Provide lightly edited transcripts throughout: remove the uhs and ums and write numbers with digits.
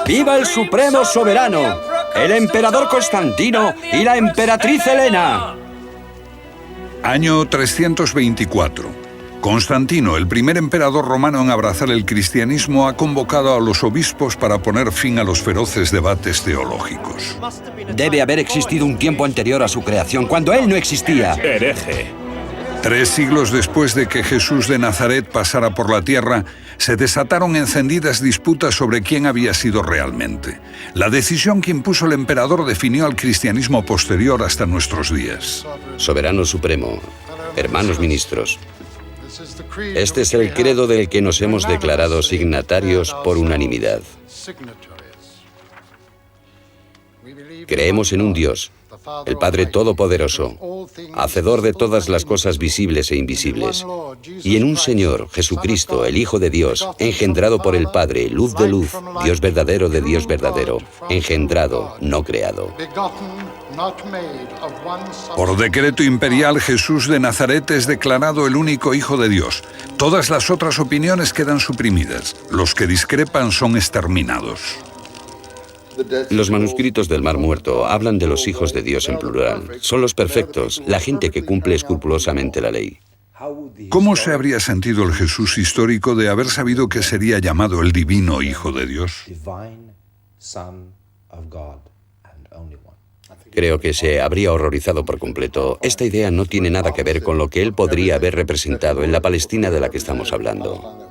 ¡Viva el Supremo Soberano, el emperador Constantino y la emperatriz Helena! Año 324. Constantino, el primer emperador romano en abrazar el cristianismo, ha convocado a los obispos para poner fin a los feroces debates teológicos. Debe haber existido un tiempo anterior a su creación, cuando él no existía. Hereje. 3 siglos después de que Jesús de Nazaret pasara por la tierra, se desataron encendidas disputas sobre quién había sido realmente. La decisión que impuso el emperador definió al cristianismo posterior hasta nuestros días. Soberano Supremo, hermanos ministros, este es el credo del que nos hemos declarado signatarios por unanimidad. Creemos en un Dios, el Padre Todopoderoso, hacedor de todas las cosas visibles e invisibles, y en un Señor, Jesucristo, el Hijo de Dios, engendrado por el Padre, luz de luz, Dios verdadero de Dios verdadero, engendrado, no creado. Por decreto imperial, Jesús de Nazaret es declarado el único Hijo de Dios. Todas las otras opiniones quedan suprimidas. Los que discrepan son exterminados. Los manuscritos del Mar Muerto hablan de los hijos de Dios en plural. Son los perfectos, la gente que cumple escrupulosamente la ley. ¿Cómo se habría sentido el Jesús histórico de haber sabido que sería llamado el divino Hijo de Dios? Creo que se habría horrorizado por completo. Esta idea no tiene nada que ver con lo que él podría haber representado en la Palestina de la que estamos hablando.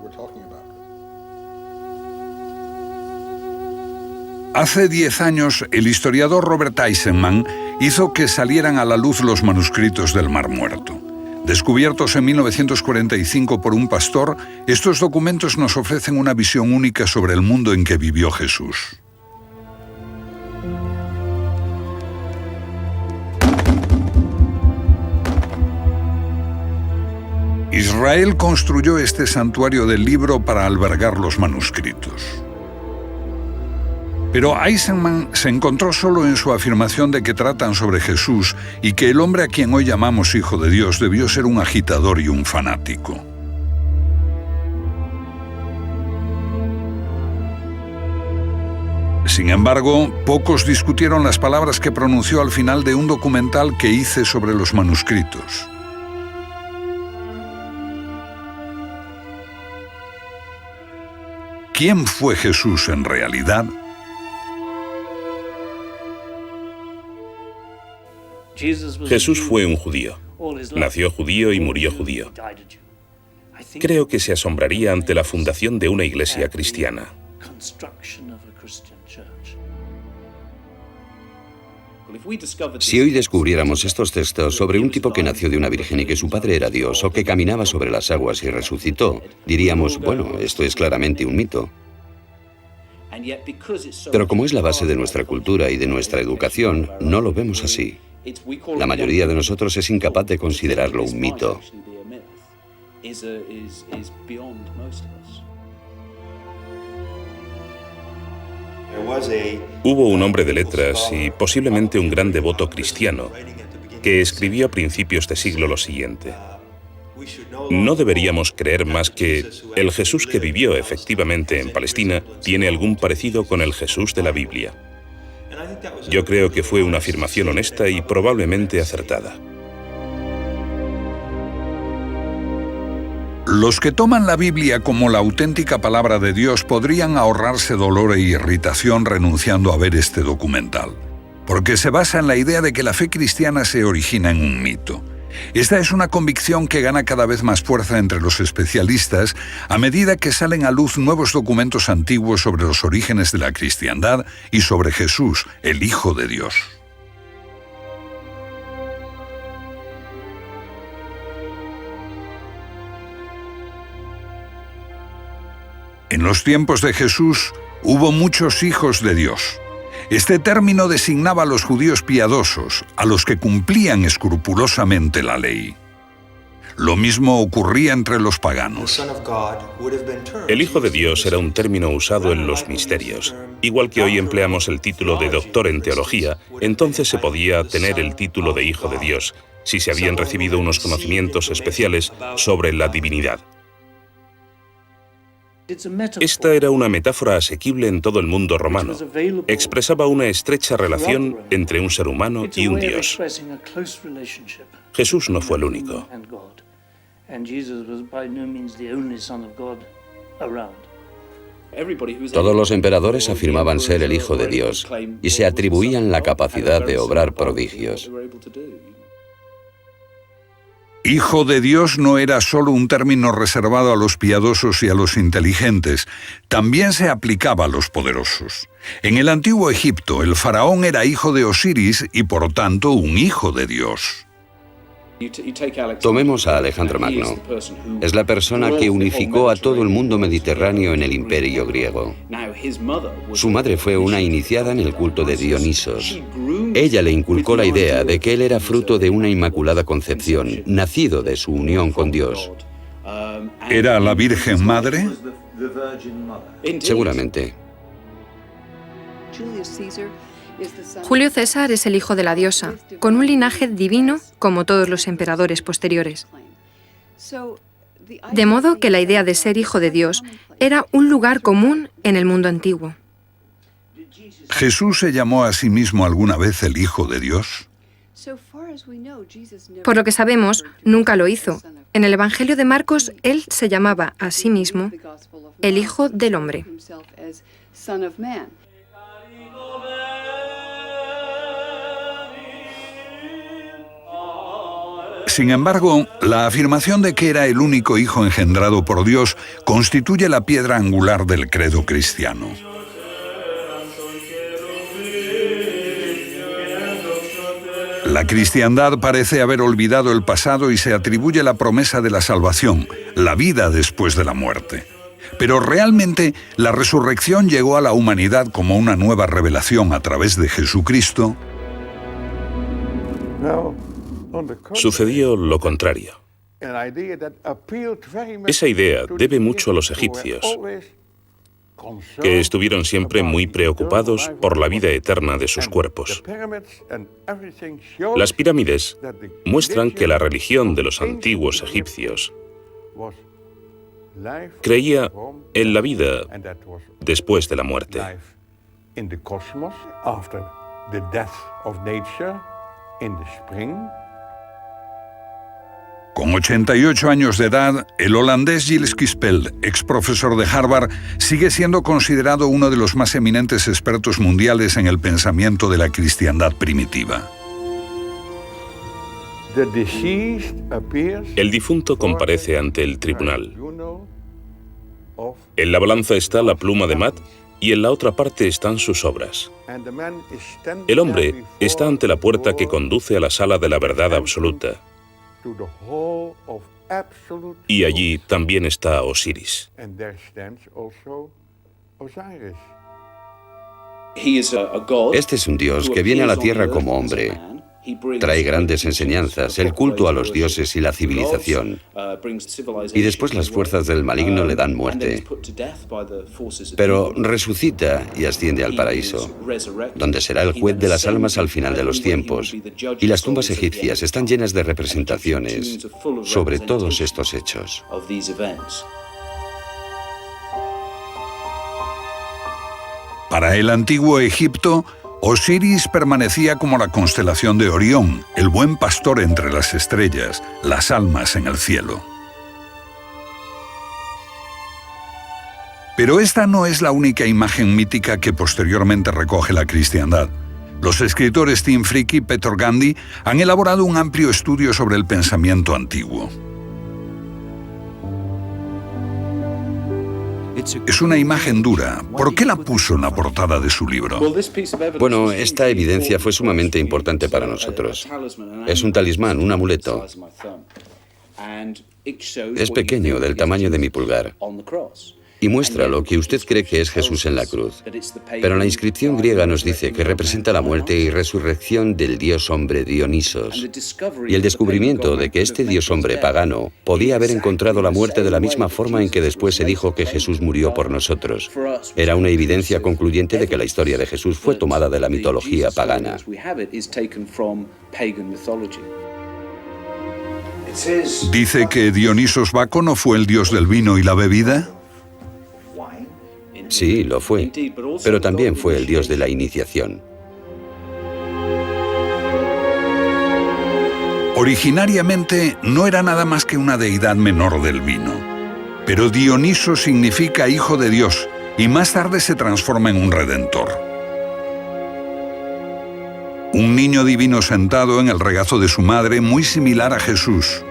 Hace 10 años, el historiador Robert Eisenman hizo que salieran a la luz los manuscritos del Mar Muerto. Descubiertos en 1945 por un pastor, estos documentos nos ofrecen una visión única sobre el mundo en que vivió Jesús. Israel construyó este santuario del libro para albergar los manuscritos. Pero Eisenman se encontró solo en su afirmación de que tratan sobre Jesús y que el hombre a quien hoy llamamos Hijo de Dios debió ser un agitador y un fanático. Sin embargo, pocos discutieron las palabras que pronunció al final de un documental que hice sobre los manuscritos. ¿Quién fue Jesús en realidad? Jesús fue un judío. Nació judío y murió judío. Creo que se asombraría ante la fundación de una iglesia cristiana. Si hoy descubriéramos estos textos sobre un tipo que nació de una virgen y que su padre era Dios, o que caminaba sobre las aguas y resucitó, diríamos, bueno, esto es claramente un mito. Pero como es la base de nuestra cultura y de nuestra educación, no lo vemos así. La mayoría de nosotros es incapaz de considerarlo un mito. Hubo un hombre de letras y posiblemente un gran devoto cristiano que escribió a principios de siglo lo siguiente: no deberíamos creer más que el Jesús que vivió efectivamente en Palestina tiene algún parecido con el Jesús de la Biblia. Yo creo que fue una afirmación honesta y probablemente acertada. Los que toman la Biblia como la auténtica palabra de Dios podrían ahorrarse dolor e irritación renunciando a ver este documental, porque se basa en la idea de que la fe cristiana se origina en un mito. Esta es una convicción que gana cada vez más fuerza entre los especialistas a medida que salen a luz nuevos documentos antiguos sobre los orígenes de la cristiandad y sobre Jesús, el Hijo de Dios. En los tiempos de Jesús hubo muchos hijos de Dios. Este término designaba a los judíos piadosos, a los que cumplían escrupulosamente la ley. Lo mismo ocurría entre los paganos. El Hijo de Dios era un término usado en los misterios. Igual que hoy empleamos el título de doctor en teología, entonces se podía tener el título de Hijo de Dios, si se habían recibido unos conocimientos especiales sobre la divinidad. Esta era una metáfora asequible en todo el mundo romano. Expresaba una estrecha relación entre un ser humano y un Dios. Jesús no fue el único. Todos los emperadores afirmaban ser el Hijo de Dios y se atribuían la capacidad de obrar prodigios. Hijo de Dios no era solo un término reservado a los piadosos y a los inteligentes, también se aplicaba a los poderosos. En el antiguo Egipto, el faraón era hijo de Osiris y por tanto un hijo de Dios. Tomemos a Alejandro Magno. Es la persona que unificó a todo el mundo mediterráneo en el imperio griego. Su madre fue una iniciada en el culto de Dionisos. Ella le inculcó la idea de que él era fruto de una inmaculada concepción, nacido de su unión con Dios. ¿Era la Virgen Madre? Seguramente. Julio César es el hijo de la diosa, con un linaje divino como todos los emperadores posteriores. De modo que la idea de ser hijo de Dios era un lugar común en el mundo antiguo. ¿Jesús se llamó a sí mismo alguna vez el Hijo de Dios? Por lo que sabemos, nunca lo hizo. En el Evangelio de Marcos, él se llamaba a sí mismo el Hijo del Hombre. Sin embargo, la afirmación de que era el único hijo engendrado por Dios constituye la piedra angular del credo cristiano. La cristiandad parece haber olvidado el pasado y se atribuye la promesa de la salvación, la vida después de la muerte. Pero realmente la resurrección llegó a la humanidad como una nueva revelación a través de Jesucristo. Sucedió lo contrario. Esa idea debe mucho a los egipcios, que estuvieron siempre muy preocupados por la vida eterna de sus cuerpos. Las pirámides muestran que la religión de los antiguos egipcios creía en la vida después de la muerte. Con 88 años de edad, el holandés Gilles Kespel, ex profesor de Harvard, sigue siendo considerado uno de los más eminentes expertos mundiales en el pensamiento de la cristiandad primitiva. El difunto comparece ante el tribunal. En la balanza está la pluma de Mat y en la otra parte están sus obras. El hombre está ante la puerta que conduce a la sala de la verdad absoluta. Y allí también está Osiris. Este es un Dios que viene a la tierra como hombre. Trae grandes enseñanzas, el culto a los dioses y la civilización. Y después las fuerzas del maligno le dan muerte. Pero resucita y asciende al paraíso, donde será el juez de las almas al final de los tiempos. Y las tumbas egipcias están llenas de representaciones sobre todos estos hechos. Para el antiguo Egipto, Osiris permanecía como la constelación de Orión, el buen pastor entre las estrellas, las almas en el cielo. Pero esta no es la única imagen mítica que posteriormente recoge la cristiandad. Los escritores Tim Frick y Peter Gandhi han elaborado un amplio estudio sobre el pensamiento antiguo. Es una imagen dura. ¿Por qué la puso en la portada de su libro? Bueno, esta evidencia fue sumamente importante para nosotros. Es un talismán, un amuleto. Es pequeño, del tamaño de mi pulgar. Y muestra lo que usted cree que es Jesús en la cruz. Pero la inscripción griega nos dice que representa la muerte y resurrección del dios hombre Dionisos. Y el descubrimiento de que este dios hombre pagano podía haber encontrado la muerte de la misma forma en que después se dijo que Jesús murió por nosotros. Era una evidencia concluyente de que la historia de Jesús fue tomada de la mitología pagana. ¿Dice que Dionisos Baco no fue el dios del vino y la bebida? Sí, lo fue, pero también fue el dios de la iniciación. Originariamente no era nada más que una deidad menor del vino. Pero Dioniso significa hijo de Dios y más tarde se transforma en un redentor. Un niño divino sentado en el regazo de su madre, muy similar a Jesús.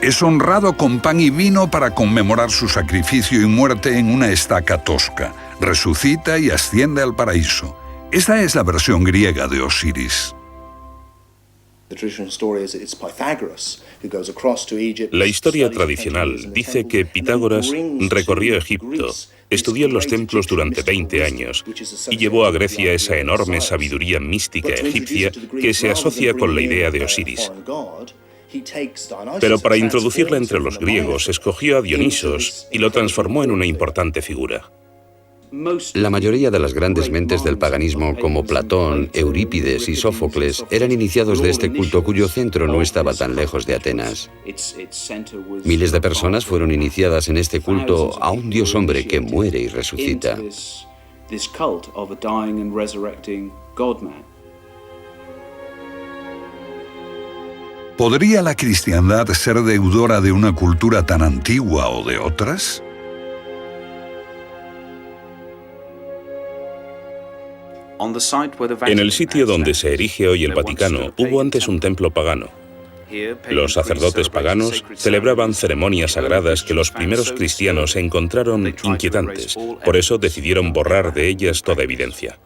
Es honrado con pan y vino para conmemorar su sacrificio y muerte en una estaca tosca. Resucita y asciende al paraíso. Esta es la versión griega de Osiris. La historia tradicional dice que Pitágoras recorrió Egipto, estudió en los templos durante 20 años y llevó a Grecia esa enorme sabiduría mística egipcia que se asocia con la idea de Osiris. Pero para introducirla entre los griegos, escogió a Dionisos y lo transformó en una importante figura. La mayoría de las grandes mentes del paganismo, como Platón, Eurípides y Sófocles, eran iniciados de este culto cuyo centro no estaba tan lejos de Atenas. Miles de personas fueron iniciadas en este culto a un dios hombre que muere y resucita. ¿Podría la cristiandad ser deudora de una cultura tan antigua o de otras? En el sitio donde se erige hoy el Vaticano, hubo antes un templo pagano. Los sacerdotes paganos celebraban ceremonias sagradas que los primeros cristianos encontraron inquietantes, por eso decidieron borrar de ellas toda evidencia.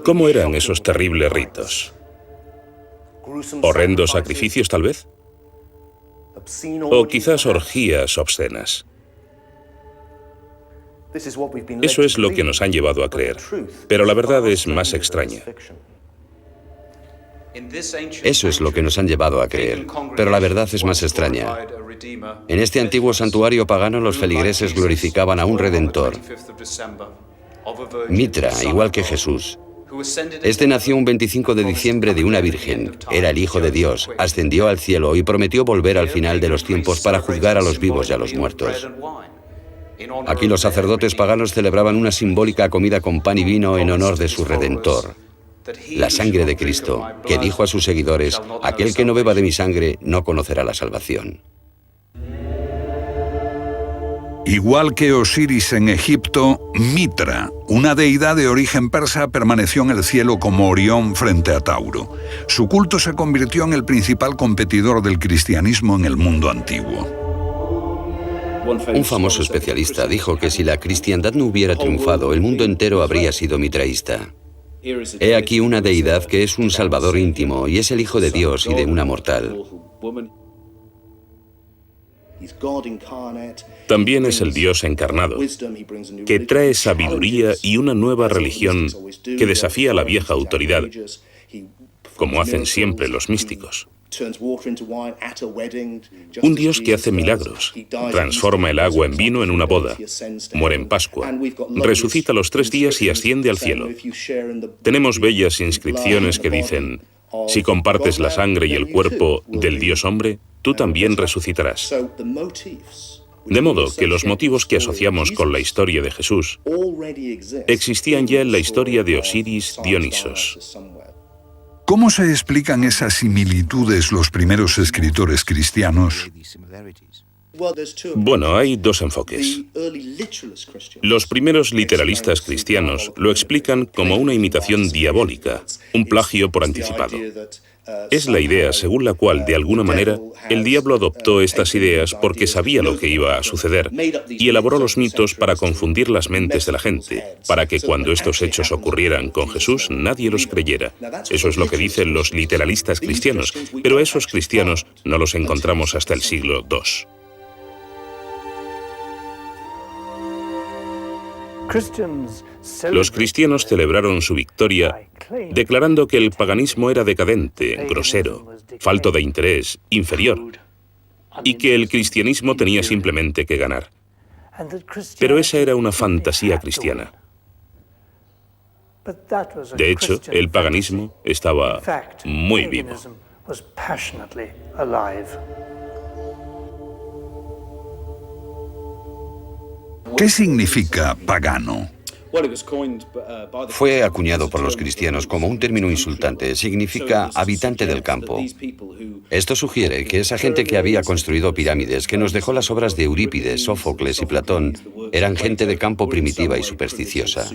¿Cómo eran esos terribles ritos? ¿Horrendos sacrificios, tal vez? ¿O quizás orgías obscenas? Eso es lo que nos han llevado a creer, pero la verdad es más extraña. Eso es lo que nos han llevado a creer, pero la verdad es más extraña. En este antiguo santuario pagano los feligreses glorificaban a un redentor, Mitra, igual que Jesús. Este nació un 25 de diciembre de una virgen, era el Hijo de Dios, ascendió al cielo y prometió volver al final de los tiempos para juzgar a los vivos y a los muertos. Aquí los sacerdotes paganos celebraban una simbólica comida con pan y vino en honor de su Redentor, la sangre de Cristo, que dijo a sus seguidores: aquel que no beba de mi sangre no conocerá la salvación. Igual que Osiris en Egipto, Mitra, una deidad de origen persa, permaneció en el cielo como Orión frente a Tauro. Su culto se convirtió en el principal competidor del cristianismo en el mundo antiguo. Un famoso especialista dijo que si la cristiandad no hubiera triunfado, el mundo entero habría sido mitraísta. He aquí una deidad que es un salvador íntimo y es el Hijo de Dios y de una mortal. También es el Dios encarnado, que trae sabiduría y una nueva religión que desafía la vieja autoridad, como hacen siempre los místicos. Un Dios que hace milagros, transforma el agua en vino en una boda, muere en Pascua, resucita a los 3 días y asciende al cielo. Tenemos bellas inscripciones que dicen: si compartes la sangre y el cuerpo del Dios hombre, tú también resucitarás. De modo que los motivos que asociamos con la historia de Jesús existían ya en la historia de Osiris Dionisos. ¿Cómo se explican esas similitudes los primeros escritores cristianos? Bueno, hay 2 enfoques. Los primeros literalistas cristianos lo explican como una imitación diabólica, un plagio por anticipado. Es la idea según la cual, de alguna manera, el diablo adoptó estas ideas porque sabía lo que iba a suceder y elaboró los mitos para confundir las mentes de la gente, para que cuando estos hechos ocurrieran con Jesús, nadie los creyera. Eso es lo que dicen los literalistas cristianos, pero esos cristianos no los encontramos hasta el siglo II. Los cristianos celebraron su victoria declarando que el paganismo era decadente, grosero, falto de interés, inferior, y que el cristianismo tenía simplemente que ganar. Pero esa era una fantasía cristiana. De hecho, el paganismo estaba muy vivo. ¿Qué significa pagano? Fue acuñado por los cristianos como un término insultante. Significa habitante del campo. Esto sugiere que esa gente que había construido pirámides, que nos dejó las obras de Eurípides, Sófocles y Platón, eran gente de campo primitiva y supersticiosa.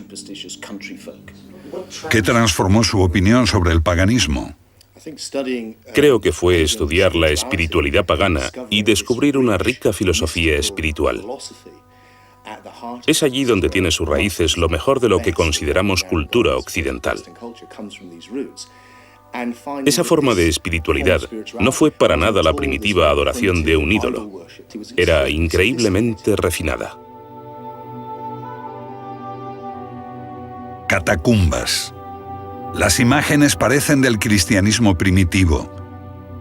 ¿Qué transformó su opinión sobre el paganismo? Creo que fue estudiar la espiritualidad pagana y descubrir una rica filosofía espiritual. Es allí donde tiene sus raíces lo mejor de lo que consideramos cultura occidental. Esa forma de espiritualidad no fue para nada la primitiva adoración de un ídolo. Era increíblemente refinada. Catacumbas. Las imágenes parecen del cristianismo primitivo,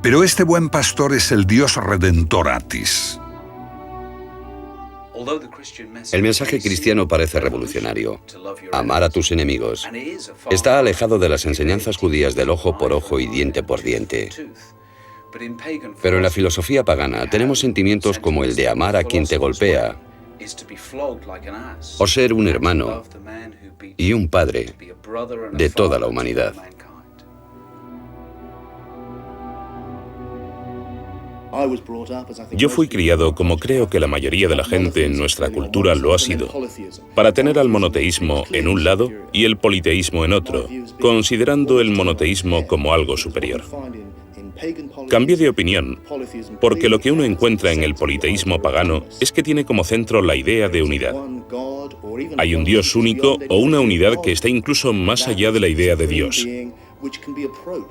pero este buen pastor es el Dios redentor Atis. El mensaje cristiano parece revolucionario. Amar a tus enemigos. Está alejado de las enseñanzas judías del ojo por ojo y diente por diente. Pero en la filosofía pagana tenemos sentimientos como el de amar a quien te golpea, o ser un hermano y un padre de toda la humanidad. Yo fui criado, como creo que la mayoría de la gente en nuestra cultura lo ha sido, para tener al monoteísmo en un lado y el politeísmo en otro, considerando el monoteísmo como algo superior. Cambié de opinión, porque lo que uno encuentra en el politeísmo pagano es que tiene como centro la idea de unidad. Hay un Dios único o una unidad que está incluso más allá de la idea de Dios.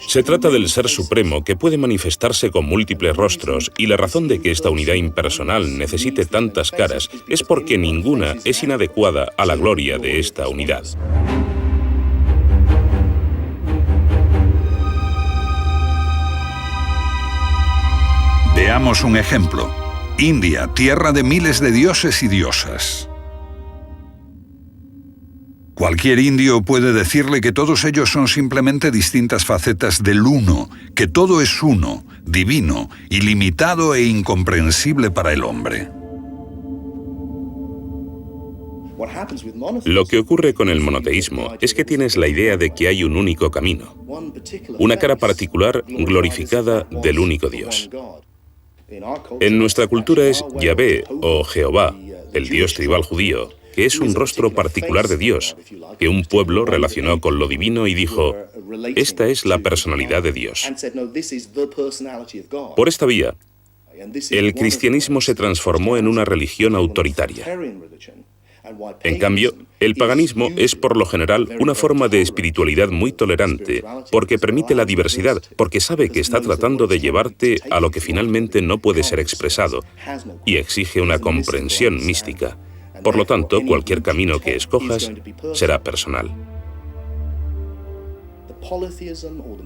Se trata del Ser Supremo que puede manifestarse con múltiples rostros, y la razón de que esta unidad impersonal necesite tantas caras es porque ninguna es inadecuada a la gloria de esta unidad. Veamos un ejemplo. India, tierra de miles de dioses y diosas. Cualquier indio puede decirle que todos ellos son simplemente distintas facetas del uno, que todo es uno, divino, ilimitado e incomprensible para el hombre. Lo que ocurre con el monoteísmo es que tienes la idea de que hay un único camino, una cara particular glorificada del único Dios. En nuestra cultura es Yahvé o Jehová, el Dios tribal judío, que es un rostro particular de Dios, que un pueblo relacionó con lo divino y dijo, esta es la personalidad de Dios. Por esta vía, el cristianismo se transformó en una religión autoritaria. En cambio, el paganismo es por lo general una forma de espiritualidad muy tolerante, porque permite la diversidad, porque sabe que está tratando de llevarte a lo que finalmente no puede ser expresado, y exige una comprensión mística. Por lo tanto, cualquier camino que escojas será personal.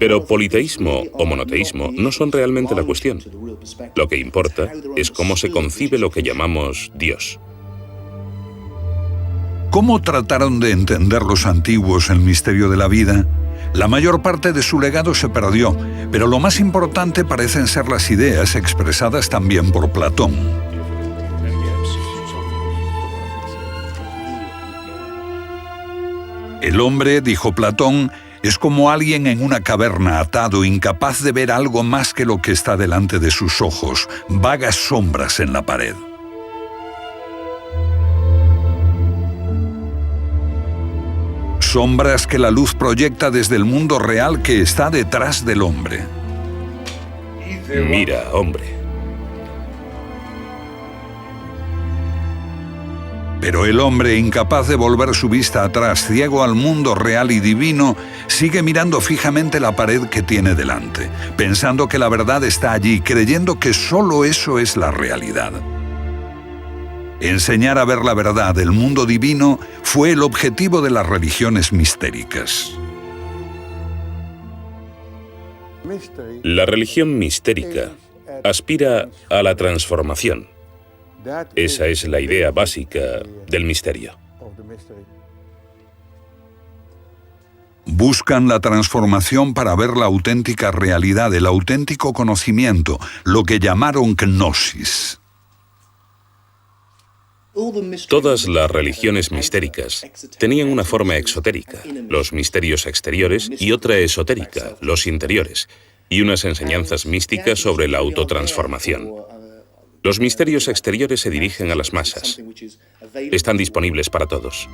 Pero politeísmo o monoteísmo no son realmente la cuestión. Lo que importa es cómo se concibe lo que llamamos Dios. ¿Cómo trataron de entender los antiguos el misterio de la vida? La mayor parte de su legado se perdió, pero lo más importante parecen ser las ideas expresadas también por Platón. El hombre, dijo Platón, es como alguien en una caverna atado, incapaz de ver algo más que lo que está delante de sus ojos, vagas sombras en la pared. Sombras que la luz proyecta desde el mundo real que está detrás del hombre. Mira, hombre. Pero el hombre, incapaz de volver su vista atrás, ciego al mundo real y divino, sigue mirando fijamente la pared que tiene delante, pensando que la verdad está allí, creyendo que solo eso es la realidad. Enseñar a ver la verdad del mundo divino fue el objetivo de las religiones mistéricas. La religión mistérica aspira a la transformación. Esa es la idea básica del misterio. Buscan la transformación para ver la auténtica realidad, el auténtico conocimiento, lo que llamaron gnosis. Todas las religiones mistéricas tenían una forma exotérica, los misterios exteriores, y otra esotérica, los interiores, y unas enseñanzas místicas sobre la autotransformación. Los misterios exteriores se dirigen a las masas. Están disponibles para todos.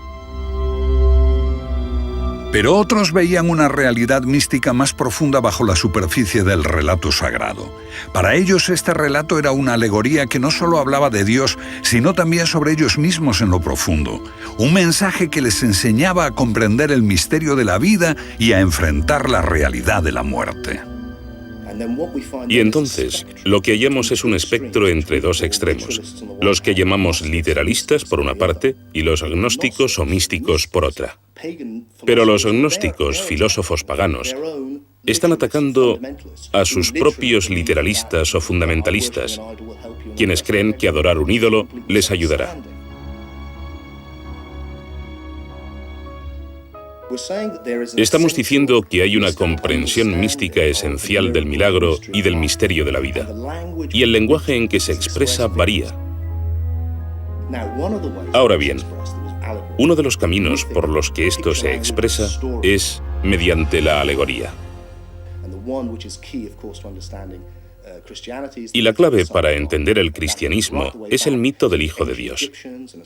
Pero otros veían una realidad mística más profunda bajo la superficie del relato sagrado. Para ellos este relato era una alegoría que no solo hablaba de Dios, sino también sobre ellos mismos en lo profundo. Un mensaje que les enseñaba a comprender el misterio de la vida y a enfrentar la realidad de la muerte. Y entonces, lo que hallamos es un espectro entre dos extremos, los que llamamos literalistas por una parte y los gnósticos o místicos por otra. Pero los gnósticos, filósofos paganos, están atacando a sus propios literalistas o fundamentalistas, quienes creen que adorar un ídolo les ayudará. Estamos diciendo que hay una comprensión mística esencial del milagro y del misterio de la vida, y el lenguaje en que se expresa varía. Ahora bien, uno de los caminos por los que esto se expresa es mediante la alegoría. Y la clave para entender el cristianismo es el mito del Hijo de Dios.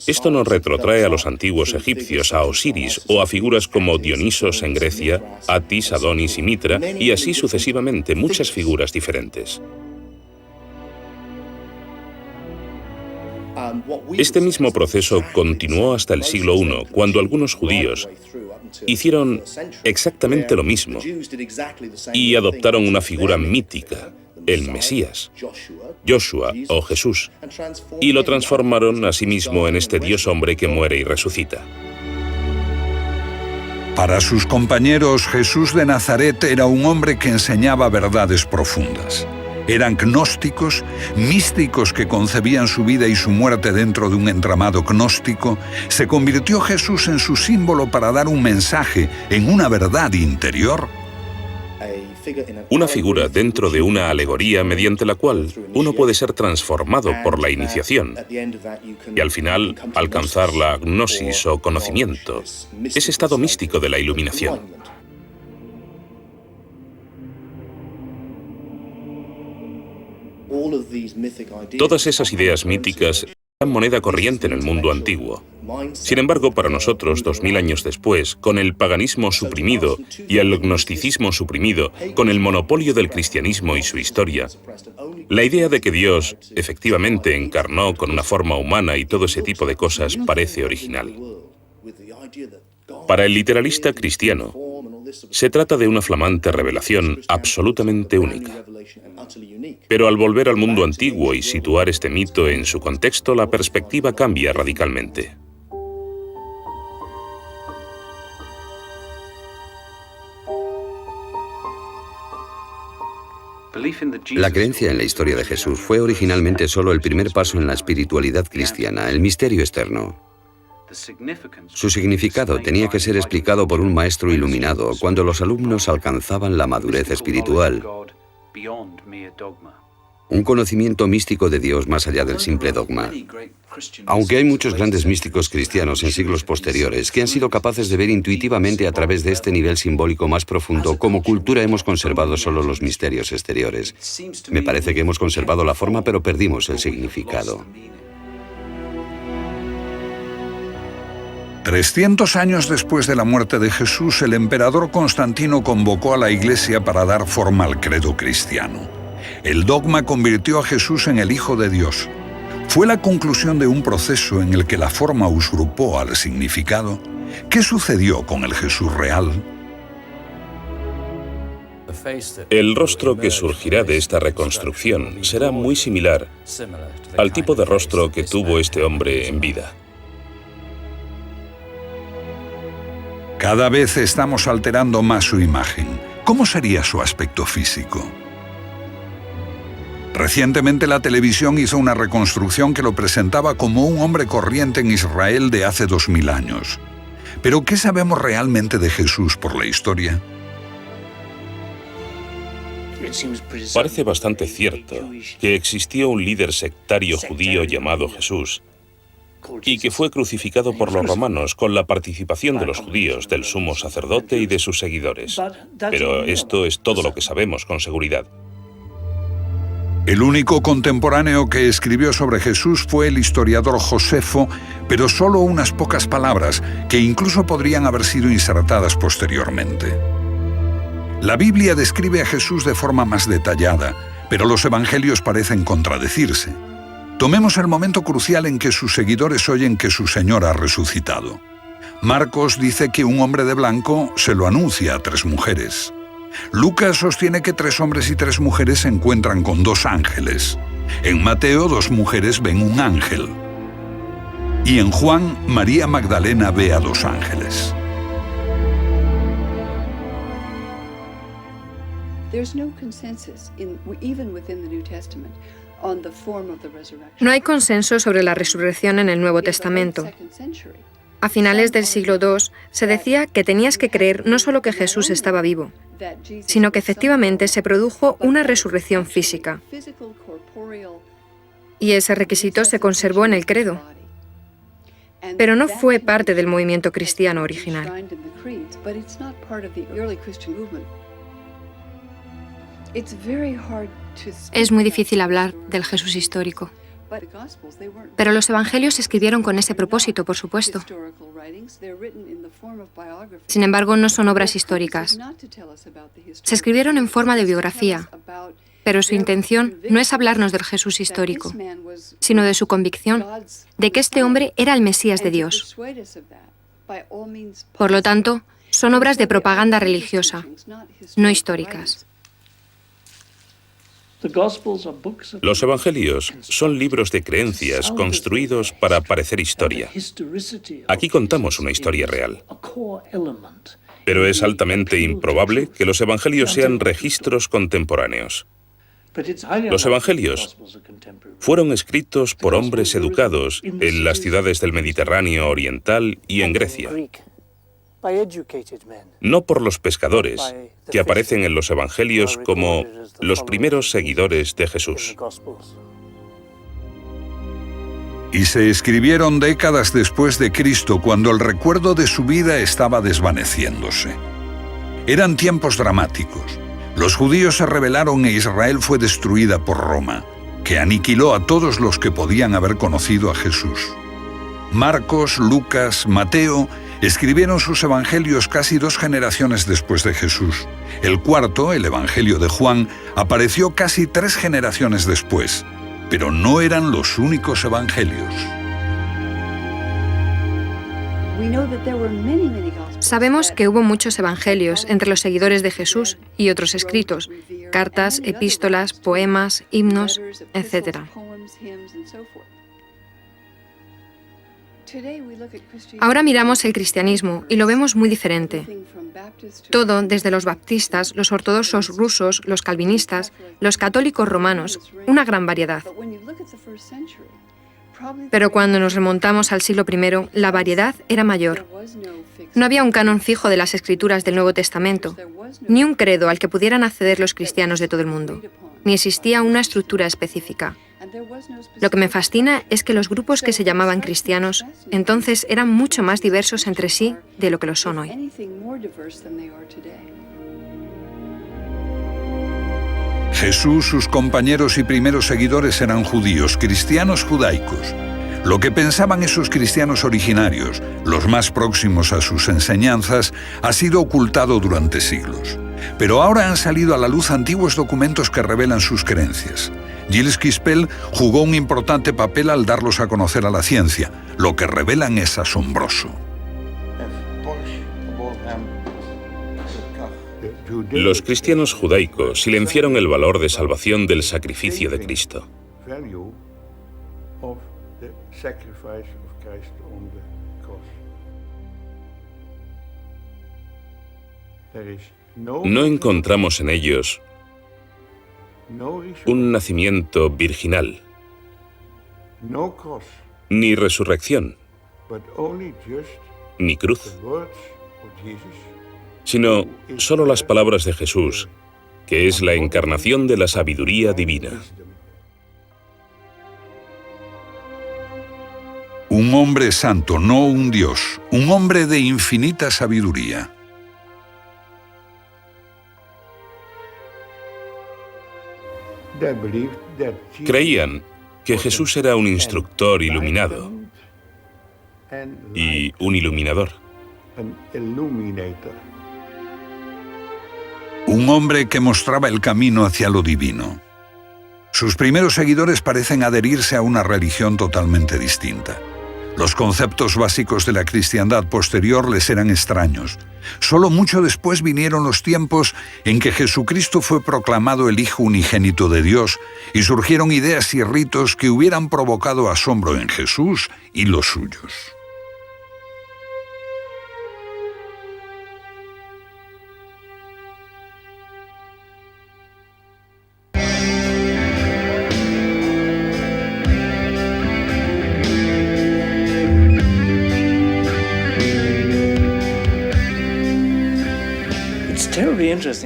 Esto nos retrotrae a los antiguos egipcios, a Osiris o a figuras como Dionisos en Grecia, Atis, Adonis y Mitra, y así sucesivamente, muchas figuras diferentes. Este mismo proceso continuó hasta el siglo I, cuando algunos judíos hicieron exactamente lo mismo y adoptaron una figura mítica, el Mesías, Joshua o Jesús, y lo transformaron a sí mismo en este Dios hombre que muere y resucita. Para sus compañeros, Jesús de Nazaret era un hombre que enseñaba verdades profundas. Eran gnósticos, místicos que concebían su vida y su muerte dentro de un entramado gnóstico. Se convirtió Jesús en su símbolo para dar un mensaje, en una verdad interior. Una figura dentro de una alegoría mediante la cual uno puede ser transformado por la iniciación y al final alcanzar la gnosis o conocimiento, ese estado místico de la iluminación. Todas esas ideas míticas eran moneda corriente en el mundo antiguo. Sin embargo, para nosotros, 2000 años después, con el paganismo suprimido y el gnosticismo suprimido, con el monopolio del cristianismo y su historia, la idea de que Dios efectivamente encarnó con una forma humana y todo ese tipo de cosas parece original. Para el literalista cristiano, se trata de una flamante revelación absolutamente única. Pero al volver al mundo antiguo y situar este mito en su contexto, la perspectiva cambia radicalmente. La creencia en la historia de Jesús fue originalmente solo el primer paso en la espiritualidad cristiana, el misterio externo. Su significado tenía que ser explicado por un maestro iluminado cuando los alumnos alcanzaban la madurez espiritual. Un conocimiento místico de Dios más allá del simple dogma. Aunque hay muchos grandes místicos cristianos en siglos posteriores que han sido capaces de ver intuitivamente a través de este nivel simbólico más profundo, como cultura hemos conservado solo los misterios exteriores. Me parece que hemos conservado la forma, pero perdimos el significado. 300 años después de la muerte de Jesús, el emperador Constantino convocó a la Iglesia para dar forma al credo cristiano. El dogma convirtió a Jesús en el Hijo de Dios. Fue la conclusión de un proceso en el que la forma usurpó al significado. ¿Qué sucedió con el Jesús real? El rostro que surgirá de esta reconstrucción será muy similar al tipo de rostro que tuvo este hombre en vida. Cada vez estamos alterando más su imagen. ¿Cómo sería su aspecto físico? Recientemente la televisión hizo una reconstrucción que lo presentaba como un hombre corriente en Israel de hace 2000 años. ¿Pero qué sabemos realmente de Jesús por la historia? Parece bastante cierto que existió un líder sectario judío llamado Jesús, y que fue crucificado por los romanos con la participación de los judíos, del sumo sacerdote y de sus seguidores. Pero esto es todo lo que sabemos con seguridad. El único contemporáneo que escribió sobre Jesús fue el historiador Josefo, pero solo unas pocas palabras, que incluso podrían haber sido insertadas posteriormente. La Biblia describe a Jesús de forma más detallada, pero los evangelios parecen contradecirse. Tomemos el momento crucial en que sus seguidores oyen que su Señor ha resucitado. Marcos dice que un hombre de blanco se lo anuncia a 3 mujeres. Lucas sostiene que 3 hombres y 3 mujeres se encuentran con 2 ángeles. En Mateo, 2 mujeres ven un ángel. Y en Juan, María Magdalena ve a 2 ángeles. No hay consenso sobre la resurrección en el Nuevo Testamento. A finales del siglo II se decía que tenías que creer no solo que Jesús estaba vivo, sino que efectivamente se produjo una resurrección física. Y ese requisito se conservó en el credo. Pero no fue parte del movimiento cristiano original. Es muy difícil hablar del Jesús histórico. Pero los evangelios se escribieron con ese propósito, por supuesto. Sin embargo, no son obras históricas. Se escribieron en forma de biografía, pero su intención no es hablarnos del Jesús histórico, sino de su convicción de que este hombre era el Mesías de Dios. Por lo tanto, son obras de propaganda religiosa, no históricas. Los evangelios son libros de creencias construidos para parecer historia. Aquí contamos una historia real. Pero es altamente improbable que los evangelios sean registros contemporáneos. Los evangelios fueron escritos por hombres educados en las ciudades del Mediterráneo oriental y en Grecia. No por los pescadores, que aparecen en los evangelios como los primeros seguidores de Jesús. Y se escribieron décadas después de Cristo, cuando el recuerdo de su vida estaba desvaneciéndose. Eran tiempos dramáticos. Los judíos se rebelaron e Israel fue destruida por Roma, que aniquiló a todos los que podían haber conocido a Jesús. Marcos, Lucas, Mateo escribieron sus evangelios casi 2 generaciones después de Jesús. El cuarto, el Evangelio de Juan, apareció casi 3 generaciones después, pero no eran los únicos evangelios. Sabemos que hubo muchos evangelios entre los seguidores de Jesús y otros escritos, cartas, epístolas, poemas, himnos, etc. Ahora miramos el cristianismo y lo vemos muy diferente. Todo, desde los baptistas, los ortodoxos rusos, los calvinistas, los católicos romanos, una gran variedad. Pero cuando nos remontamos al siglo I, la variedad era mayor. No había un canon fijo de las escrituras del Nuevo Testamento, ni un credo al que pudieran acceder los cristianos de todo el mundo, ni existía una estructura específica. Lo que me fascina es que los grupos que se llamaban cristianos entonces eran mucho más diversos entre sí de lo que lo son hoy. Jesús, sus compañeros y primeros seguidores eran judíos, cristianos judaicos. Lo que pensaban esos cristianos originarios, los más próximos a sus enseñanzas, ha sido ocultado durante siglos. Pero ahora han salido a la luz antiguos documentos que revelan sus creencias. Gilles Quispel jugó un importante papel al darlos a conocer a la ciencia. Lo que revelan es asombroso. Los cristianos judaicos silenciaron el valor de salvación del sacrificio de Cristo. No encontramos en ellos un nacimiento virginal, ni resurrección, ni cruz, sino solo las palabras de Jesús, que es la encarnación de la sabiduría divina. Un hombre santo, no un Dios, un hombre de infinita sabiduría. Creían que Jesús era un instructor iluminado y un iluminador. Un hombre que mostraba el camino hacia lo divino. Sus primeros seguidores parecen adherirse a una religión totalmente distinta. Los conceptos básicos de la cristiandad posterior les eran extraños. Solo mucho después vinieron los tiempos en que Jesucristo fue proclamado el Hijo unigénito de Dios y surgieron ideas y ritos que hubieran provocado asombro en Jesús y los suyos.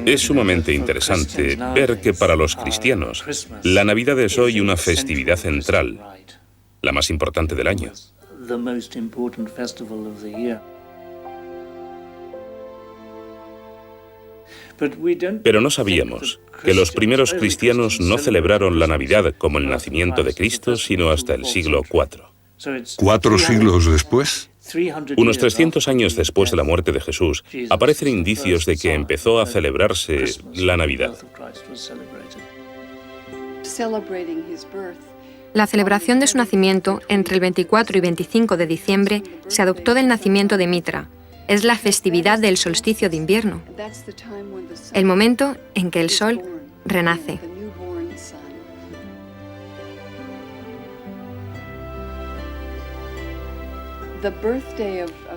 Es sumamente interesante ver que para los cristianos, la Navidad es hoy una festividad central, la más importante del año. Pero no sabíamos que los primeros cristianos no celebraron la Navidad como el nacimiento de Cristo, sino hasta el siglo IV. 4 siglos después, Unos 300 años después de la muerte de Jesús, aparecen indicios de que empezó a celebrarse la Navidad. La celebración de su nacimiento, entre el 24 y 25 de diciembre, se adoptó del nacimiento de Mitra. Es la festividad del solsticio de invierno, el momento en que el sol renace.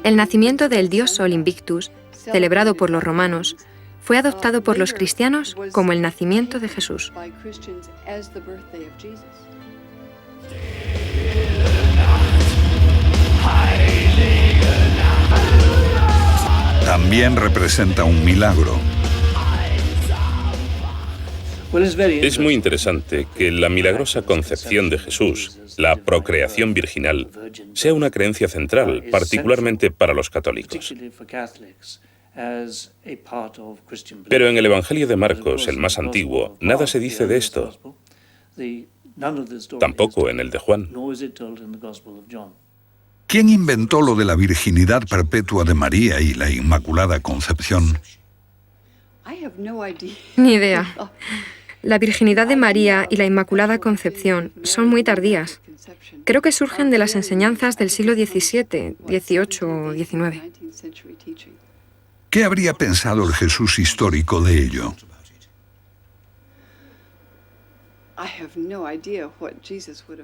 El nacimiento del dios Sol Invictus, celebrado por los romanos, fue adoptado por los cristianos como el nacimiento de Jesús. también representa un milagro. Es muy interesante que la milagrosa concepción de Jesús, la procreación virginal, sea una creencia central, particularmente para los católicos. Pero en el Evangelio de Marcos, el más antiguo, nada se dice de esto. Tampoco en el de Juan. ¿Quién inventó lo de la virginidad perpetua de María y la Inmaculada Concepción? Ni idea. La virginidad de María y la Inmaculada Concepción son muy tardías. Creo que surgen de las enseñanzas del siglo XVII, XVIII o XIX. ¿Qué habría pensado el Jesús histórico de ello?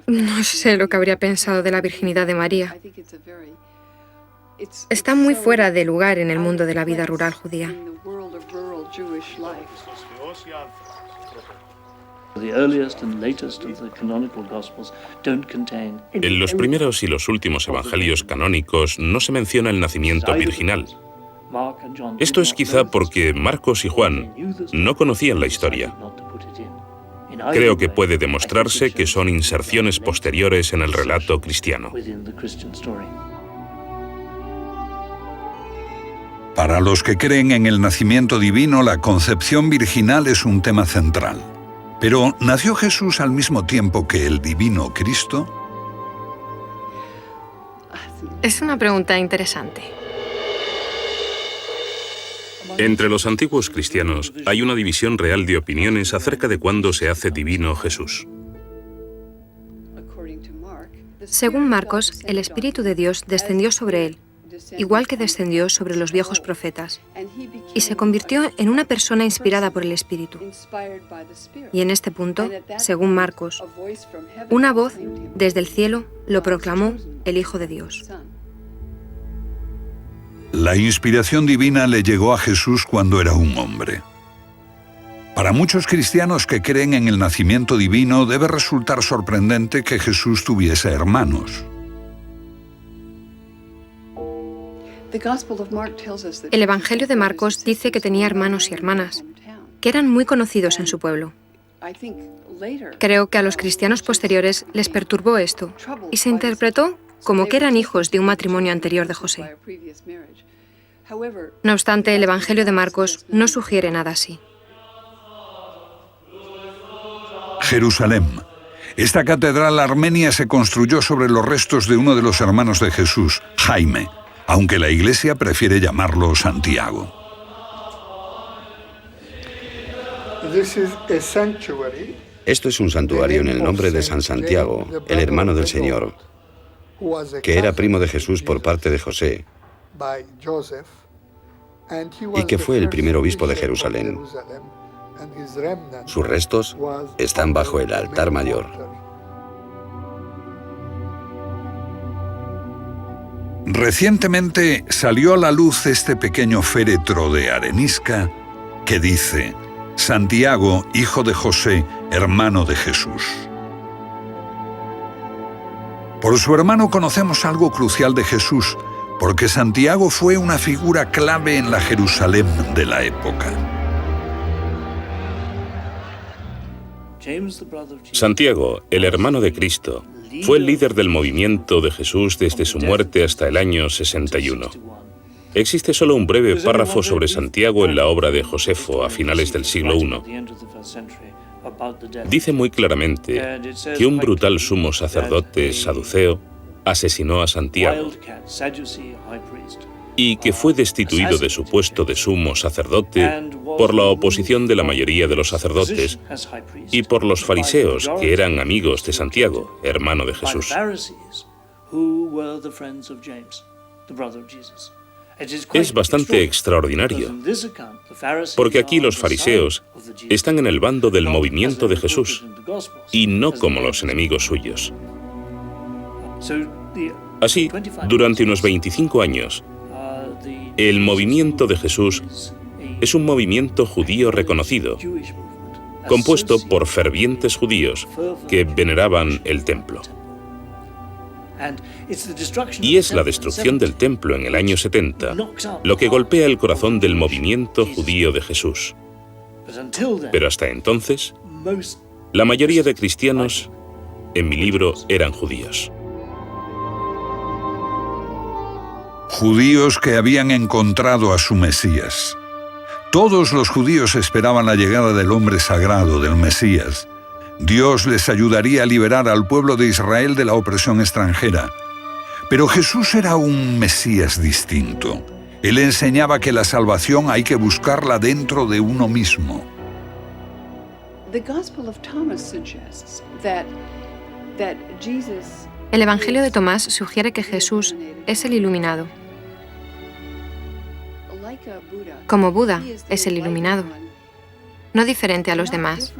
No sé lo que habría pensado de la virginidad de María. Está muy fuera de lugar en el mundo de la vida rural judía. En los primeros y los últimos evangelios canónicos no se menciona el nacimiento virginal. Esto es quizá porque Marcos y Juan no conocían la historia. Creo que puede demostrarse que son inserciones posteriores en el relato cristiano. Para los que creen en el nacimiento divino, la concepción virginal es un tema central. Pero, ¿nació Jesús al mismo tiempo que el divino Cristo? Es una pregunta interesante. Entre los antiguos cristianos hay una división real de opiniones acerca de cuándo se hace divino Jesús. Según Marcos, el Espíritu de Dios descendió sobre él, igual que descendió sobre los viejos profetas, y se convirtió en una persona inspirada por el Espíritu. Y en este punto, según Marcos, una voz desde el cielo lo proclamó el Hijo de Dios. La inspiración divina le llegó a Jesús cuando era un hombre. Para muchos cristianos que creen en el nacimiento divino, debe resultar sorprendente que Jesús tuviese hermanos. El Evangelio de Marcos dice que tenía hermanos y hermanas, que eran muy conocidos en su pueblo. Creo que a los cristianos posteriores les perturbó esto y se interpretó como que eran hijos de un matrimonio anterior de José. No obstante, el Evangelio de Marcos no sugiere nada así. Jerusalén. Esta catedral armenia se construyó sobre los restos de uno de los hermanos de Jesús, Jaime, aunque la Iglesia prefiere llamarlo Santiago. Esto es un santuario en el nombre de San Santiago, el hermano del Señor, que era primo de Jesús por parte de José, y que fue el primer obispo de Jerusalén. Sus restos están bajo el altar mayor. Recientemente salió a la luz este pequeño féretro de arenisca que dice: Santiago, hijo de José, hermano de Jesús. Por su hermano conocemos algo crucial de Jesús, porque Santiago fue una figura clave en la Jerusalén de la época. Santiago, el hermano de Cristo, fue el líder del movimiento de Jesús desde su muerte hasta el año 61. Existe solo un breve párrafo sobre Santiago en la obra de Josefo a finales del siglo I. Dice muy claramente que un brutal sumo sacerdote saduceo asesinó a Santiago y que fue destituido de su puesto de sumo sacerdote por la oposición de la mayoría de los sacerdotes y por los fariseos, que eran amigos de Santiago, hermano de Jesús. Es bastante extraordinario, porque aquí los fariseos están en el bando del movimiento de Jesús y no como los enemigos suyos. Así, durante unos 25 años, el movimiento de Jesús es un movimiento judío reconocido, compuesto por fervientes judíos que veneraban el templo. Y es la destrucción del templo en el año 70 lo que golpea el corazón del movimiento judío de Jesús. Pero hasta entonces, la mayoría de cristianos en mi libro eran judíos. Judíos que habían encontrado a su Mesías. Todos los judíos esperaban la llegada del hombre sagrado, del Mesías. Dios les ayudaría a liberar al pueblo de Israel de la opresión extranjera. Pero Jesús era un Mesías distinto. Él enseñaba que la salvación hay que buscarla dentro de uno mismo. El Evangelio de Tomás sugiere que Jesús es el iluminado. Como Buda es el iluminado, no diferente a los demás,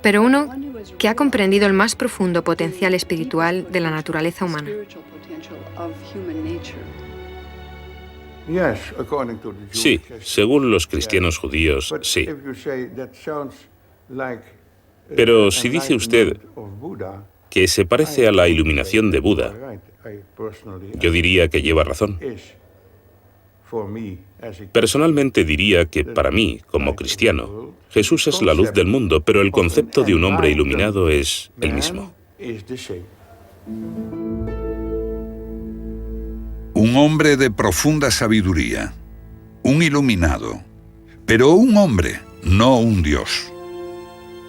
pero uno que ha comprendido el más profundo potencial espiritual de la naturaleza humana. Sí, según los cristianos judíos, sí. Pero si dice usted que se parece a la iluminación de Buda, yo diría que lleva razón. Personalmente diría que para mí, como cristiano, Jesús es la luz del mundo, pero el concepto de un hombre iluminado es el mismo. Un hombre de profunda sabiduría, un iluminado, pero un hombre, no un Dios.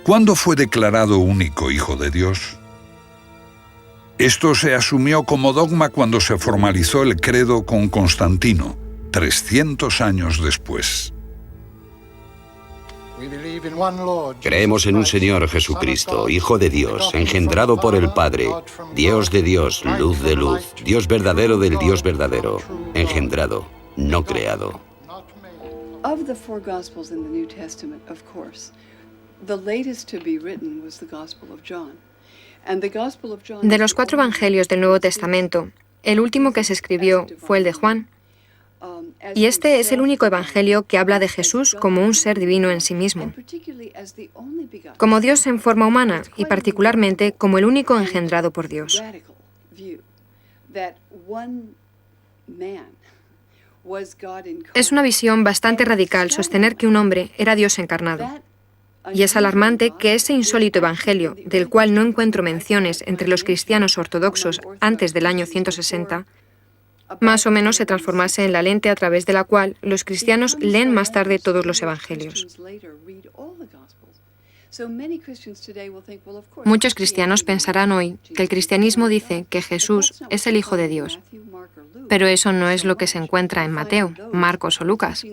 ¿Cuándo fue declarado único Hijo de Dios? Esto se asumió como dogma cuando se formalizó el credo con Constantino, 300 años después. Creemos en un Señor Jesucristo, Hijo de Dios, engendrado por el Padre, Dios de Dios, luz de luz, Dios verdadero del Dios verdadero, engendrado, no creado. Of the four Gospels in the New Testament, of course, the latest to be written was the Gospel of John. And the Gospel of John. De los 4 evangelios del Nuevo Testamento, el último que se escribió fue el de Juan. Y este es el único evangelio que habla de Jesús como un ser divino en sí mismo, como Dios en forma humana y particularmente como el único engendrado por Dios. Es una visión bastante radical sostener que un hombre era Dios encarnado. Y es alarmante que ese insólito evangelio, del cual no encuentro menciones entre los cristianos ortodoxos antes del año 160, más o menos se transformase en la lente a través de la cual los cristianos leen más tarde todos los evangelios. Muchos cristianos pensarán hoy que el cristianismo dice que Jesús es el Hijo de Dios, pero eso no es lo que se encuentra en Mateo, Marcos o Lucas.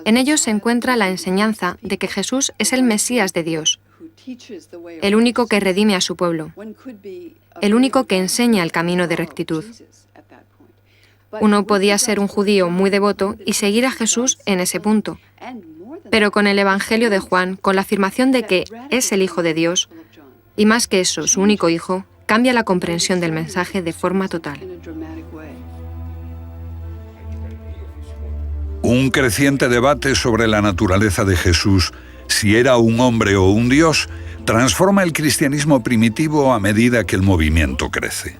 En ellos se encuentra la enseñanza de que Jesús es el Mesías de Dios, el único que redime a su pueblo, el único que enseña el camino de rectitud. Uno podía ser un judío muy devoto y seguir a Jesús en ese punto, pero con el Evangelio de Juan, con la afirmación de que es el Hijo de Dios, y más que eso, su único Hijo, cambia la comprensión del mensaje de forma total. Un creciente debate sobre la naturaleza de Jesús, si era un hombre o un Dios, transforma el cristianismo primitivo a medida que el movimiento crece.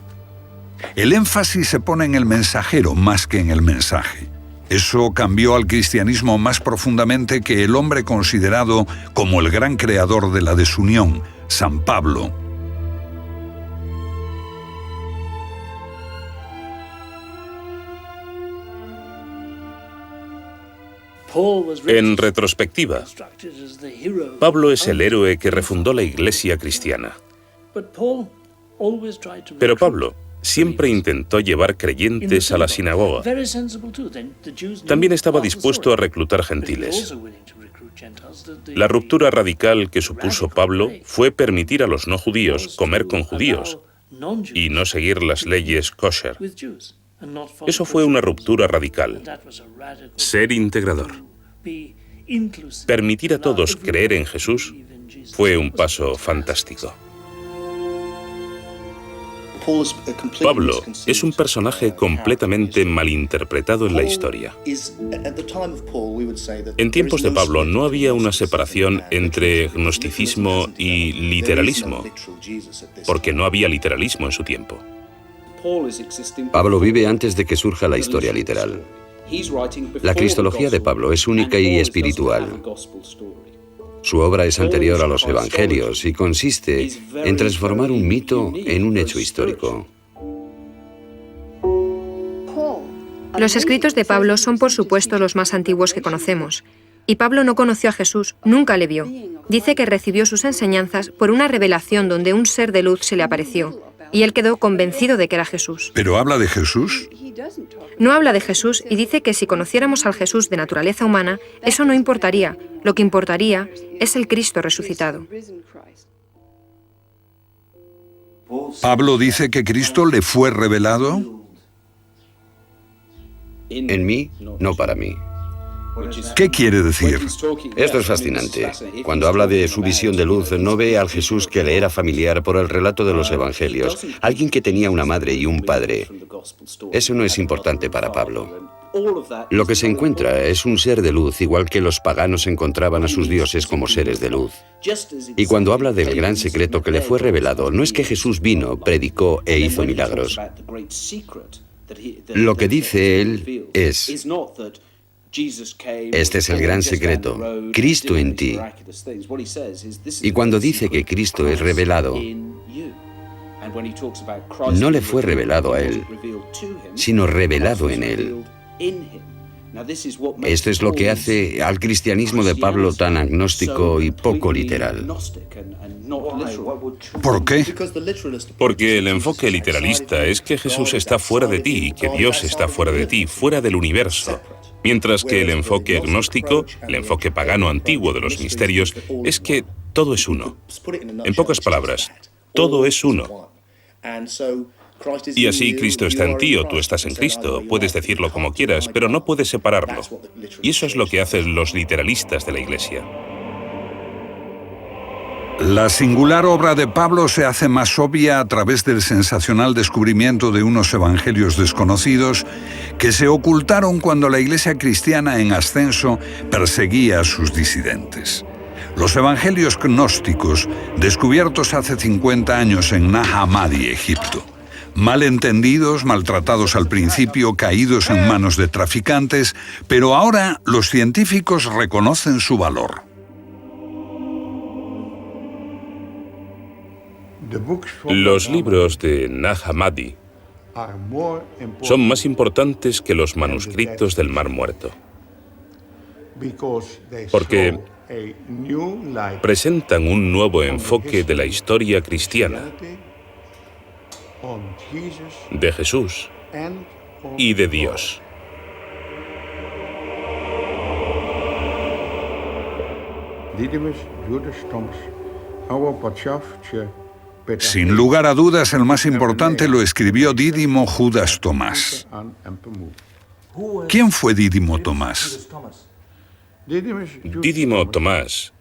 El énfasis se pone en el mensajero más que en el mensaje. Eso cambió al cristianismo más profundamente que el hombre considerado como el gran creador de la desunión, San Pablo. En retrospectiva, Pablo es el héroe que refundó la iglesia cristiana. Pero Pablo siempre intentó llevar creyentes a la sinagoga. También estaba dispuesto a reclutar gentiles. La ruptura radical que supuso Pablo fue permitir a los no judíos comer con judíos y no seguir las leyes kosher. Eso fue una ruptura radical. Ser integrador. Permitir a todos creer en Jesús fue un paso fantástico. Pablo es un personaje completamente malinterpretado en la historia. En tiempos de Pablo no había una separación entre gnosticismo y literalismo, porque no había literalismo en su tiempo. Pablo vive antes de que surja la historia literal. La cristología de Pablo es única y espiritual. Su obra es anterior a los evangelios y consiste en transformar un mito en un hecho histórico. Los escritos de Pablo son, por supuesto, los más antiguos que conocemos. Y Pablo no conoció a Jesús, nunca le vio. Dice que recibió sus enseñanzas por una revelación donde un ser de luz se le apareció, y él quedó convencido de que era Jesús. ¿Pero habla de Jesús? No habla de Jesús y dice que si conociéramos al Jesús de naturaleza humana, eso no importaría. Lo que importaría es el Cristo resucitado. ¿Pablo dice que Cristo le fue revelado? En mí, no para mí. ¿Qué quiere decir? Esto es fascinante. Cuando habla de su visión de luz, no ve al Jesús que le era familiar por el relato de los evangelios, alguien que tenía una madre y un padre. Eso no es importante para Pablo. Lo que se encuentra es un ser de luz, igual que los paganos encontraban a sus dioses como seres de luz. Y cuando habla del gran secreto que le fue revelado, no es que Jesús vino, predicó e hizo milagros. Lo que dice él es: este es el gran secreto, Cristo en ti. Y cuando dice que Cristo es revelado, no le fue revelado a él, sino revelado en él. Esto es lo que hace al cristianismo de Pablo tan agnóstico y poco literal. ¿Por qué? Porque el enfoque literalista es que Jesús está fuera de ti y que Dios está fuera de ti, fuera del universo. Mientras que el enfoque agnóstico, el enfoque pagano antiguo de los misterios, es que todo es uno. En pocas palabras, todo es uno. Y así Cristo está en ti o tú estás en Cristo. Puedes decirlo como quieras, pero no puedes separarlo. Y eso es lo que hacen los literalistas de la Iglesia. La singular obra de Pablo se hace más obvia a través del sensacional descubrimiento de unos evangelios desconocidos que se ocultaron cuando la Iglesia cristiana en ascenso perseguía a sus disidentes. Los evangelios gnósticos, descubiertos hace 50 años en Nag Hammadi, Egipto. Mal entendidos, maltratados al principio, caídos en manos de traficantes, pero ahora los científicos reconocen su valor. Los libros de Nag Hammadi son más importantes que los manuscritos del Mar Muerto, porque presentan un nuevo enfoque de la historia cristiana, de Jesús y de Dios. Sin lugar a dudas, el más importante lo escribió Dídimo Judas Tomás. ¿Quién fue Dídimo Tomás? Dídimo Tomás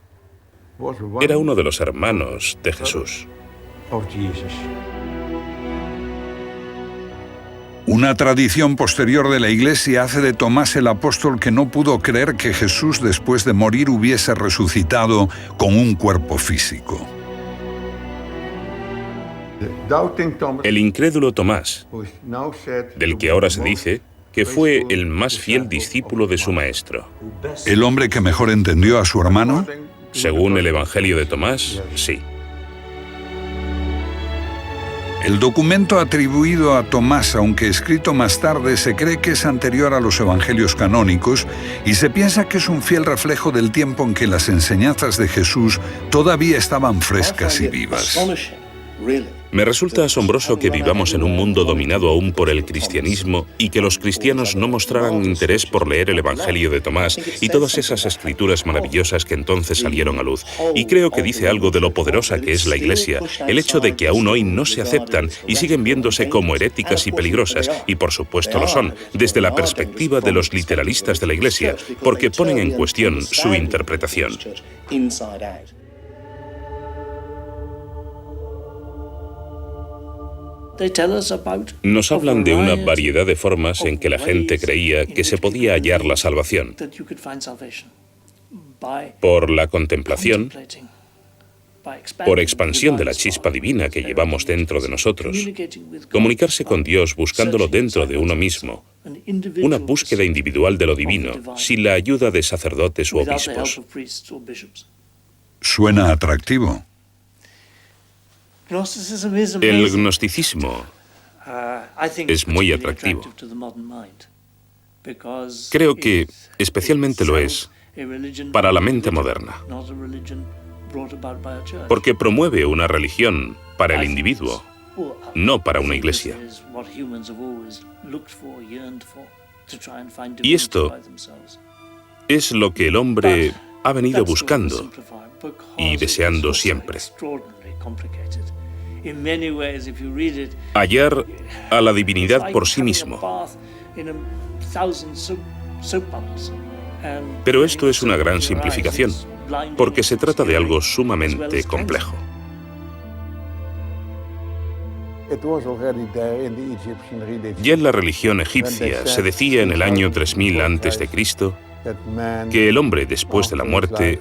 era uno de los hermanos de Jesús. Una tradición posterior de la Iglesia hace de Tomás el apóstol que no pudo creer que Jesús después de morir hubiese resucitado con un cuerpo físico. El incrédulo Tomás, del que ahora se dice que fue el más fiel discípulo de su maestro. ¿El hombre que mejor entendió a su hermano? Según el Evangelio de Tomás, sí. El documento atribuido a Tomás, aunque escrito más tarde, se cree que es anterior a los evangelios canónicos y se piensa que es un fiel reflejo del tiempo en que las enseñanzas de Jesús todavía estaban frescas y vivas. Me resulta asombroso que vivamos en un mundo dominado aún por el cristianismo y que los cristianos no mostraran interés por leer el Evangelio de Tomás y todas esas escrituras maravillosas que entonces salieron a luz. Y creo que dice algo de lo poderosa que es la Iglesia, el hecho de que aún hoy no se aceptan y siguen viéndose como heréticas y peligrosas, y por supuesto lo son, desde la perspectiva de los literalistas de la Iglesia, porque ponen en cuestión su interpretación. Nos hablan de una variedad de formas en que la gente creía que se podía hallar la salvación. Por la contemplación, por expansión de la chispa divina que llevamos dentro de nosotros, comunicarse con Dios buscándolo dentro de uno mismo, una búsqueda individual de lo divino, sin la ayuda de sacerdotes u obispos. Suena atractivo. El gnosticismo es muy atractivo. Creo que especialmente lo es para la mente moderna, porque promueve una religión para el individuo, no para una iglesia. Y esto es lo que el hombre ha venido buscando y deseando siempre. Hallar a la divinidad por sí mismo. Pero esto es una gran simplificación, porque se trata de algo sumamente complejo. Ya en la religión egipcia se decía en el año 3000 a.C. que el hombre después de la muerte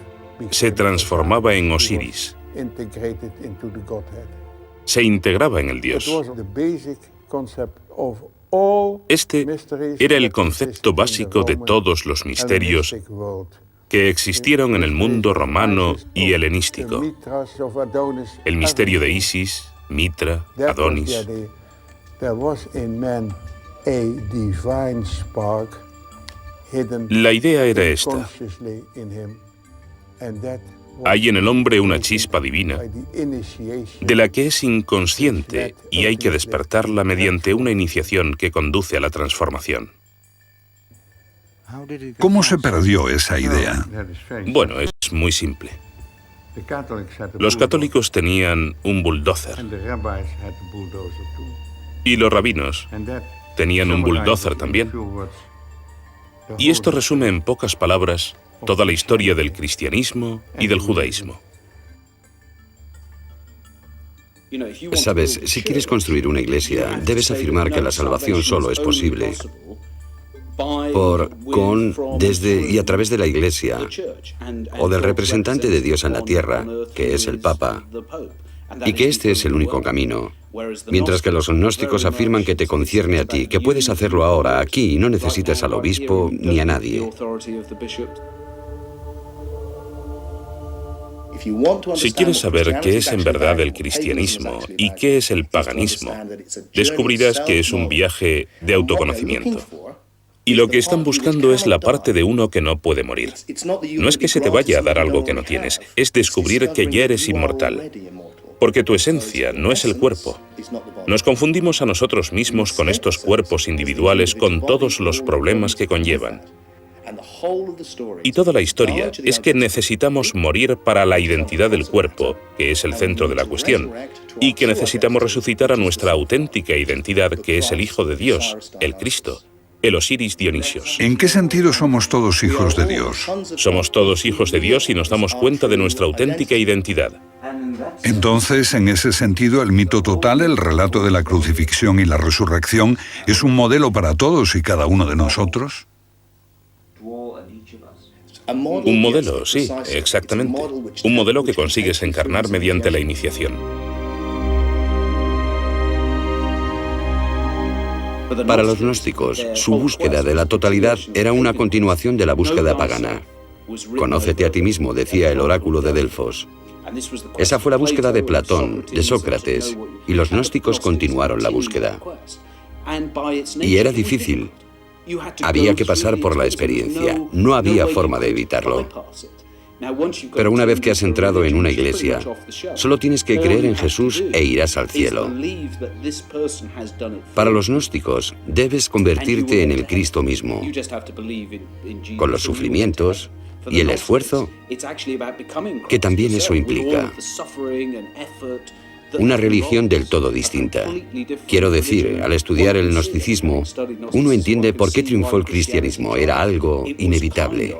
se transformaba en Osiris, se integraba en el Dios. Este era el concepto básico de todos los misterios que existieron en el mundo romano y helenístico. El misterio de Isis, Mitra, Adonis. La idea era esta. Hay en el hombre una chispa divina, de la que es inconsciente y hay que despertarla mediante una iniciación que conduce a la transformación. ¿Cómo se perdió esa idea? Bueno, es muy simple. Los católicos tenían un bulldozer y los rabinos tenían un bulldozer también. Y esto resume en pocas palabras toda la historia del cristianismo y del judaísmo. Sabes, si quieres construir una iglesia, debes afirmar que la salvación solo es posible por, con, desde y a través de la iglesia o del representante de Dios en la tierra, que es el Papa, y que este es el único camino. Mientras que los gnósticos afirman que te concierne a ti, que puedes hacerlo ahora, aquí, y no necesitas al obispo ni a nadie. Si quieres saber qué es en verdad el cristianismo y qué es el paganismo, descubrirás que es un viaje de autoconocimiento. Y lo que están buscando es la parte de uno que no puede morir. No es que se te vaya a dar algo que no tienes, es descubrir que ya eres inmortal. Porque tu esencia no es el cuerpo. Nos confundimos a nosotros mismos con estos cuerpos individuales con todos los problemas que conllevan. Y toda la historia es que necesitamos morir para la identidad del cuerpo, que es el centro de la cuestión, y que necesitamos resucitar a nuestra auténtica identidad, que es el Hijo de Dios, el Cristo, el Osiris Dionisios. ¿En qué sentido somos todos hijos de Dios? Somos todos hijos de Dios y nos damos cuenta de nuestra auténtica identidad. Entonces, en ese sentido, el mito total, el relato de la crucifixión y la resurrección, ¿es un modelo para todos y cada uno de nosotros? Un modelo, sí, exactamente. Un modelo que consigues encarnar mediante la iniciación. Para los gnósticos, su búsqueda de la totalidad era una continuación de la búsqueda pagana. Conócete a ti mismo, decía el oráculo de Delfos. Esa fue la búsqueda de Platón, de Sócrates, y los gnósticos continuaron la búsqueda. Y era difícil. Había que pasar por la experiencia. No había forma de evitarlo. Pero una vez que has entrado en una iglesia, solo tienes que creer en Jesús e irás al cielo. Para los gnósticos, debes convertirte en el Cristo mismo, con los sufrimientos y el esfuerzo que también eso implica. Una religión del todo distinta. Quiero decir, al estudiar el gnosticismo, uno entiende por qué triunfó el cristianismo. Era algo inevitable.